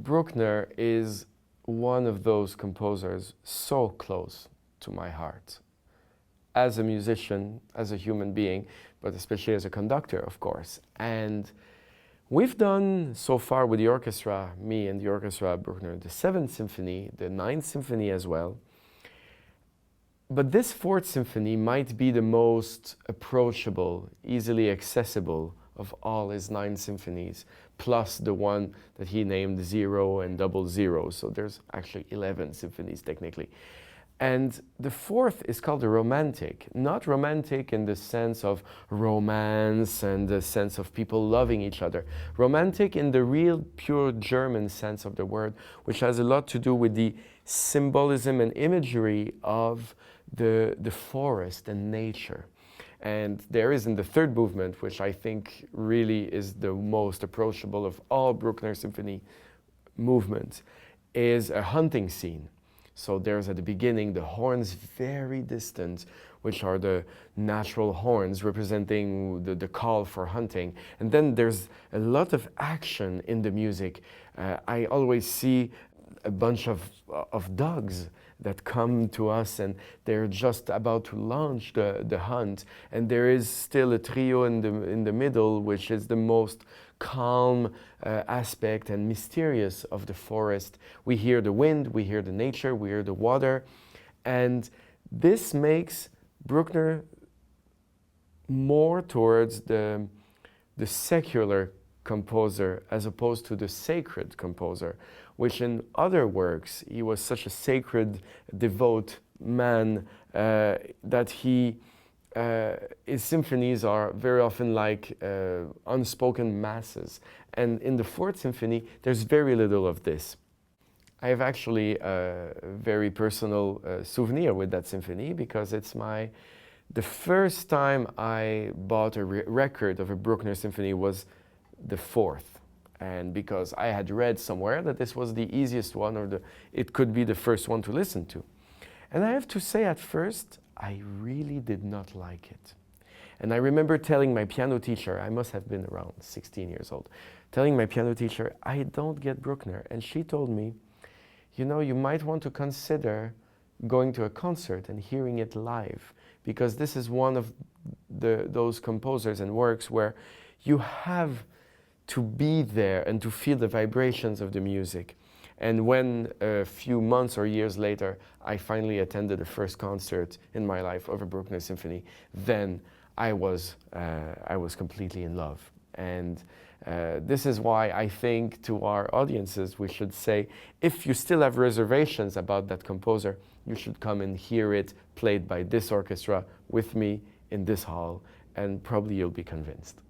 Bruckner is one of those composers so close to my heart. As a musician, as a human being, but especially as a conductor, of course. And we've done so far with the orchestra, me and the orchestra, Bruckner, the 7th Symphony, the 9th Symphony as well. But this 4th Symphony might be the most approachable, easily accessible of all his 9 symphonies, plus the one that he named 0 and 00. So there's actually 11 symphonies technically. And the 4th is called the Romantic, not romantic in the sense of romance and the sense of people loving each other. Romantic in the real pure German sense of the word, which has a lot to do with the symbolism and imagery of the forest and nature. And there is in the 3rd movement, which I think really is the most approachable of all Bruckner symphony movements, is a hunting scene. So there's at the beginning the horns very distant, which are the natural horns representing the call for hunting. And then there's a lot of action in the music. I always see a bunch of dogs that come to us and they're just about to launch the hunt. And there is still a trio in the middle, which is the most calm aspect and mysterious of the forest. We hear the wind, we hear the nature, we hear the water. And this makes Bruckner more towards the secular composer as opposed to the sacred composer, which in other works, he was such a sacred, devout man that his symphonies are very often like unspoken masses. And in the 4th Symphony, there's very little of this. I have actually a very personal souvenir with that symphony because it's the first time I bought a record of a Bruckner symphony was the 4th. And because I had read somewhere that this was the easiest one, or it could be the first one to listen to. And I have to say, at first, I really did not like it. And I remember telling my piano teacher, I must have been around 16 years old, telling my piano teacher, I don't get Bruckner. And she told me, you know, you might want to consider going to a concert and hearing it live, because this is one of those composers and works where you have to be there and to feel the vibrations of the music. And when a few months or years later, I finally attended the first concert in my life of a Bruckner symphony, then I was completely in love. And this is why I think to our audiences, we should say, if you still have reservations about that composer, you should come and hear it played by this orchestra with me in this hall, and probably you'll be convinced.